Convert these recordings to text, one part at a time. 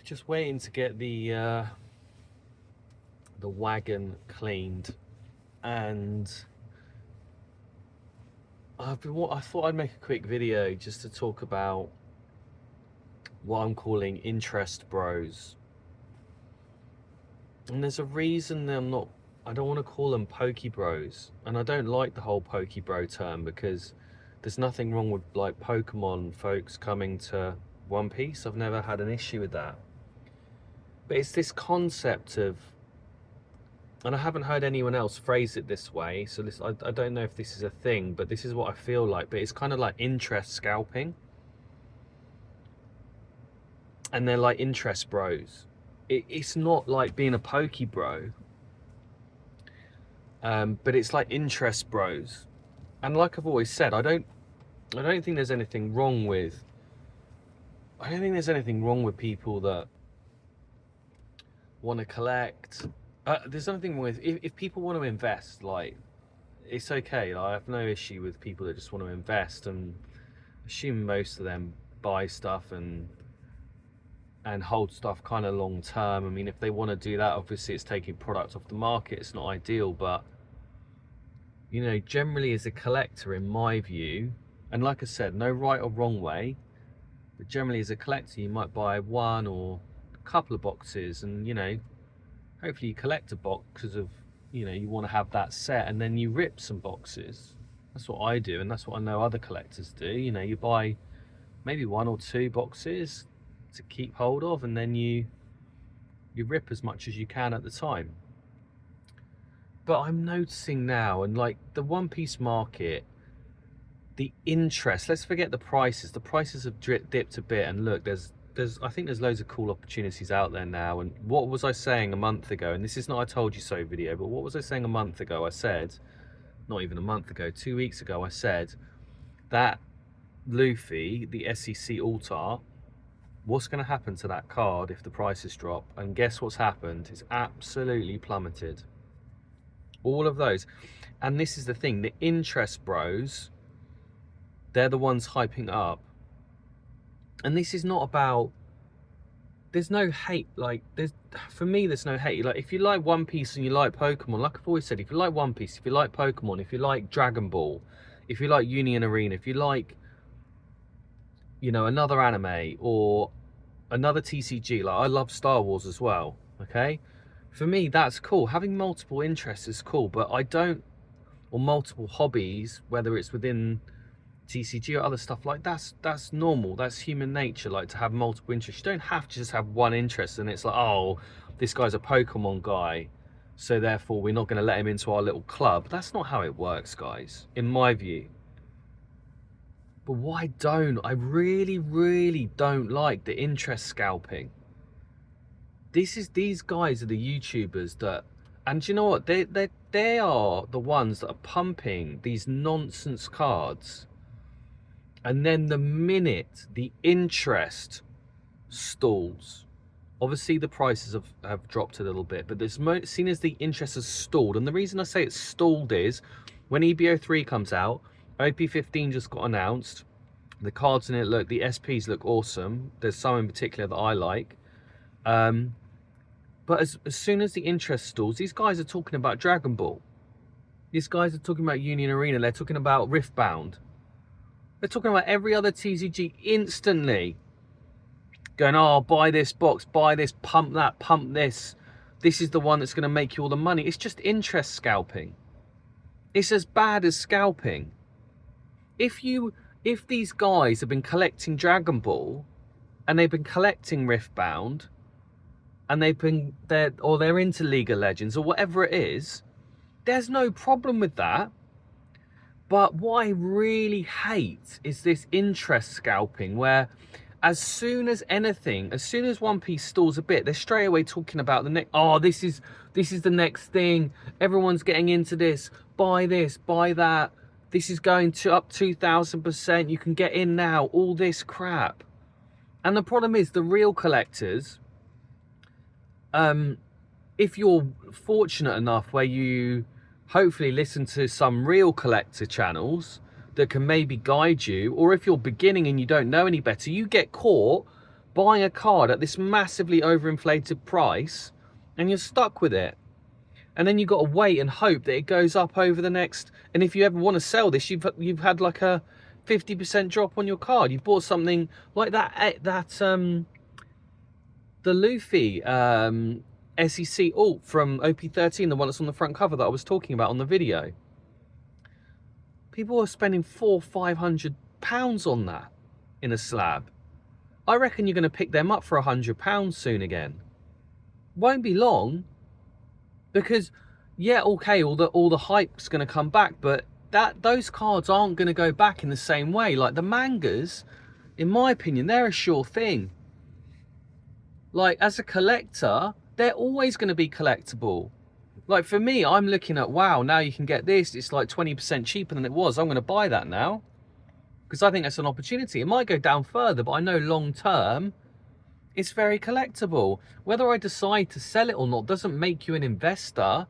just waiting to get the wagon cleaned, and I thought I'd make a quick video just to talk about what I'm calling interest bros. And there's a reason I don't want to call them pokey bros, and I don't like the whole pokey bro term because there's nothing wrong with like Pokemon folks coming to One Piece. I've never had an issue with that. But it's this concept of, and I haven't heard anyone else phrase it this way, so I don't know if this is a thing, but this is what I feel like. But it's kind of like interest scalping. And they're like interest bros. It's not like being a pokey bro, but it's like interest bros. And like I've always said, I don't think there's anything wrong with people that want to collect. There's nothing wrong with if people want to invest. Like, it's okay. Like, I have no issue with people that just want to invest, and assume most of them buy stuff and hold stuff kind of long term. I mean, if they want to do that, obviously it's taking product off the market. It's not ideal, but you know, generally as a collector, in my view, and like I said, no right or wrong way, but generally as a collector, you might buy one or a couple of boxes, and you know, hopefully you collect a box because of, you know, you want to have that set, and then you rip some boxes. That's what I do, and that's what I know other collectors do. You know, you buy maybe one or two boxes to keep hold of, and then you rip as much as you can at the time. But I'm noticing now, and like the One Piece market, the interest, let's forget the prices have dipped a bit, and look, I think there's loads of cool opportunities out there now. And what was I saying a month ago, and this is not a told you so video, but what was I saying a month ago? I said, not even a month ago, 2 weeks ago, I said that Luffy, the SEC alt art, what's going to happen to that card if the prices drop? And guess what's happened? It's absolutely plummeted. All of those. And this is the thing, the interest bros, they're the ones hyping up. And this is not about, there's no hate. Like, for me, there's no hate. Like, if you like One Piece and you like Pokemon, like I've always said, if you like One Piece, if you like Pokemon, if you like Dragon Ball, if you like Union Arena, if you like, you know, another anime or another TCG, like I love Star Wars as well, okay? For me, that's cool. Having multiple interests is cool, but I don't, or multiple hobbies, whether it's within TCG or other stuff, like that's normal. That's human nature, like to have multiple interests. You don't have to just have one interest and it's like, oh, this guy's a Pokemon guy, so therefore we're not going to let him into our little club. That's not how it works, guys, in my view. But what I really, really don't like the interest scalping. These guys are the YouTubers that, and do you know what? They are the ones that are pumping these nonsense cards. And then the minute the interest stalls, obviously the prices have dropped a little bit, but as soon as the interest has stalled, and the reason I say it's stalled is when EBO 3 comes out, OP15 just got announced. The cards in it look, the SPs look awesome. There's some in particular that I like. But as soon as the interest stalls, these guys are talking about Dragon Ball. These guys are talking about Union Arena. They're talking about Riftbound. They're talking about every other TCG instantly. Going, oh, buy this box, buy this, pump that, pump this. This is the one that's going to make you all the money. It's just interest scalping. It's as bad as scalping. If these guys have been collecting Dragon Ball and they've been collecting Riftbound and they're into League of Legends or whatever it is, there's no problem with that. But what I really hate is this interest scalping where as soon as One Piece stalls a bit, they're straight away talking about the next, oh, this is the next thing. Everyone's getting into this. Buy this, buy that. This is going to up 2,000%. You can get in now. All this crap. And the problem is the real collectors, if you're fortunate enough where you hopefully listen to some real collector channels that can maybe guide you, or if you're beginning and you don't know any better, you get caught buying a card at this massively overinflated price, and you're stuck with it. And then you've got to wait and hope that it goes up over the next. And if you ever want to sell this, you've had like a 50% drop on your card. You've bought something like the Luffy SEC alt from OP13, the one that's on the front cover that I was talking about on the video. People are spending £400-500 on that in a slab. I reckon you're going to pick them up for £100 soon again. Won't be long, because yeah, okay, all the hype's going to come back, but those cards aren't going to go back in the same way. Like the mangas, in my opinion, they're a sure thing. Like as a collector, they're always going to be collectible. Like for me, I'm looking at, wow, now you can get this. It's like 20% cheaper than it was. I'm going to buy that now because I think that's an opportunity. It might go down further, but I know long term, it's very collectible. Whether I decide to sell it or not doesn't make you an investor.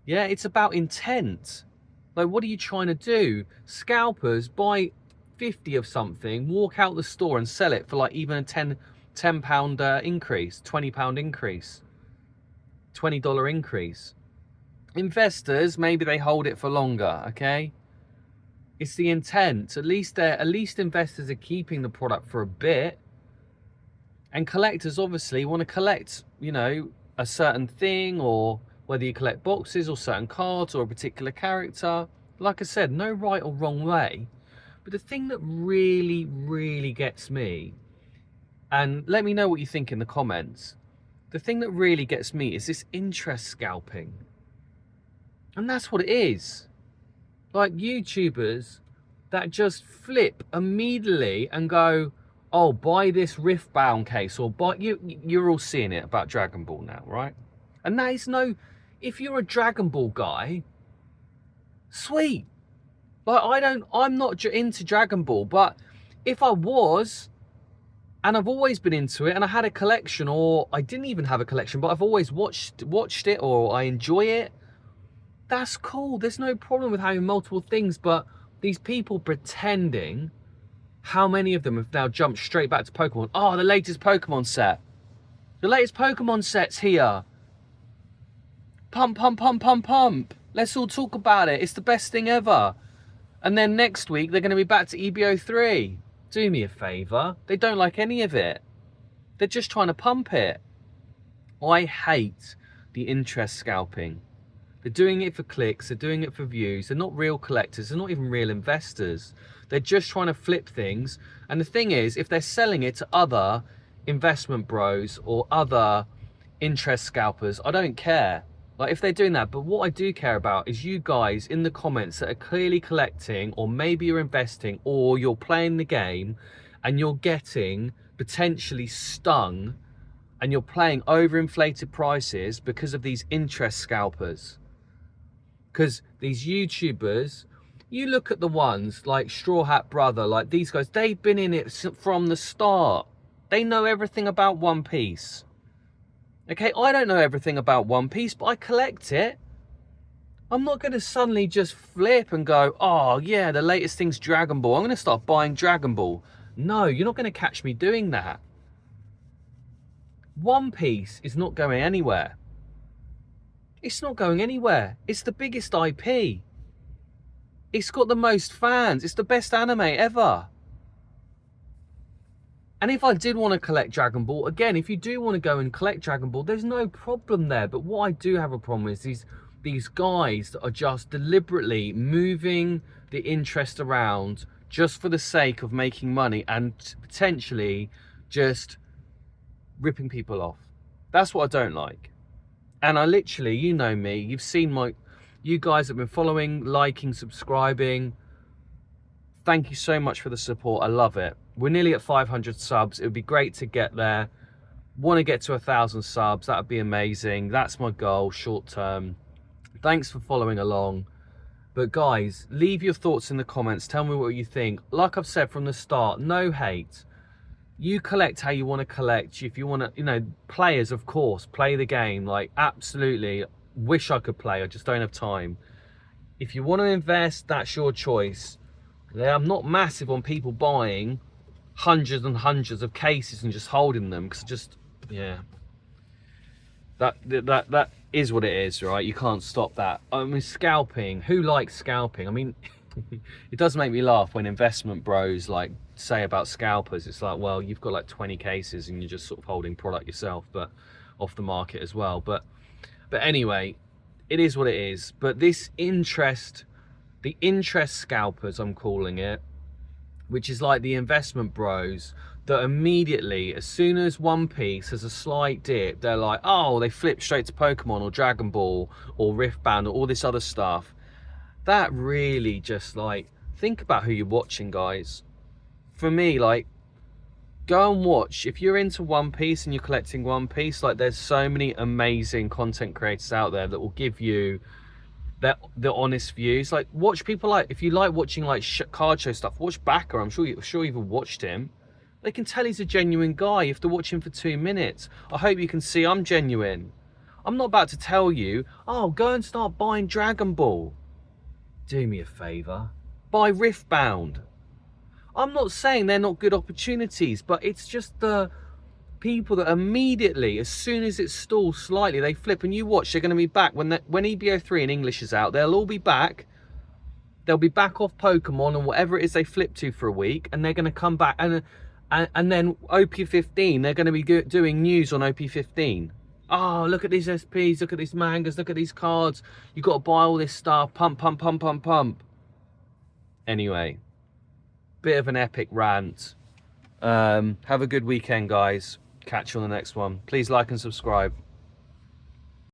Yeah, it's about intent. Like, what are you trying to do? Scalpers buy 50 of something, walk out the store and sell it for like even a £10 increase, £20 increase, $20 increase. Investors, maybe they hold it for longer, okay? It's the intent. At least investors are keeping the product for a bit. And collectors obviously want to collect, you know, a certain thing, or whether you collect boxes or certain cards or a particular character. Like I said, no right or wrong way. But the thing that really, really gets me, and let me know what you think in the comments, the thing that really gets me is this interest scalping. And that's what it is. Like YouTubers that just flip immediately and go, oh, buy this Riftbound case, or buy, you're all seeing it about Dragon Ball now, right? And that is no, if you're a Dragon Ball guy, sweet. Like I'm not into Dragon Ball, but if I was, and I've always been into it, and I had a collection, or I didn't even have a collection, but I've always watched it, or I enjoy it, that's cool. There's no problem with having multiple things, but these people pretending, how many of them have now jumped straight back to Pokemon? Oh, the latest Pokemon set. The latest Pokemon set's here. Pump, pump, pump, pump, pump. Let's all talk about it. It's the best thing ever. And then next week, they're going to be back to EBO 3. Do me a favour. They don't like any of it. They're just trying to pump it. I hate the interest scalping. They're doing it for clicks. They're doing it for views. They're not real collectors. They're not even real investors. They're just trying to flip things. And the thing is, if they're selling it to other investment bros or other interest scalpers, I don't care. Like if they're doing that. But what I do care about is you guys in the comments that are clearly collecting, or maybe you're investing, or you're playing the game and you're getting potentially stung and you're playing overinflated prices because of these interest scalpers. Because these YouTubers, you look at the ones like Straw Hat Brother, like these guys, they've been in it from the start. They know everything about One Piece. Okay, I don't know everything about One Piece, but I collect it. I'm not going to suddenly just flip and go, oh yeah, the latest thing's Dragon Ball. I'm going to start buying Dragon Ball. No, you're not going to catch me doing that. One Piece is not going anywhere. It's not going anywhere. It's the biggest IP. It's got the most fans. It's the best anime ever. And if I did want to collect Dragon Ball, again, if you do want to go and collect Dragon Ball, there's no problem there. But what I do have a problem with is these guys that are just deliberately moving the interest around just for the sake of making money and potentially just ripping people off. That's what I don't like. And I literally, you know me, you've seen you guys have been following, liking, subscribing. Thank you so much for the support. I love it. We're nearly at 500 subs. It would be great to get there. Want to get to 1,000 subs. That would be amazing. That's my goal, short term. Thanks for following along. But guys, leave your thoughts in the comments. Tell me what you think. Like I've said from the start, no hate. You collect how you want to collect. If you want to, you know, players, of course, play the game. Like, absolutely. Wish I could play. I just don't have time. If you want to invest, that's your choice. I'm not massive on people buying hundreds and hundreds of cases and just holding them because just, yeah, that is what it is, right? You can't stop that. I mean, scalping, who likes scalping? I mean, it does make me laugh when investment bros like say about scalpers. It's like, well, you've got like 20 cases and you're just sort of holding product yourself, but off the market as well. But anyway, it is what it is. But this interest, the interest scalpers, I'm calling it, which is like the investment bros that immediately, as soon as One Piece has a slight dip, they're like, oh, they flip straight to Pokemon or Dragon Ball or Riftbound or all this other stuff. That really just, like, think about who you're watching, guys. For me, like, go and watch. If you're into One Piece and you're collecting One Piece, like, there's so many amazing content creators out there that will give you the honest views. Like, watch people, like, if you like watching like card show stuff, watch Backer. I'm sure you've watched him. They can tell he's a genuine guy. You have to watch him for 2 minutes. I hope you can see I'm genuine. I'm not about to tell you, oh, go and start buying Dragon Ball. Do me a favor, buy Riftbound. I'm not saying they're not good opportunities, but it's just the people that immediately, as soon as it stalls slightly, they flip. And you watch, they're going to be back when EBO 3 in English is out. They'll all be back. They'll be back off Pokemon and whatever it is they flip to for a week, and they're going to come back. And then OP15, they're going to be doing news on OP15. Oh, look at these SPs, look at these mangas, look at these cards. You got to buy all this stuff. Pump, pump, pump, pump, pump. Anyway, bit of an epic rant. Have a good weekend, guys. Catch you on the next one. Please like and subscribe.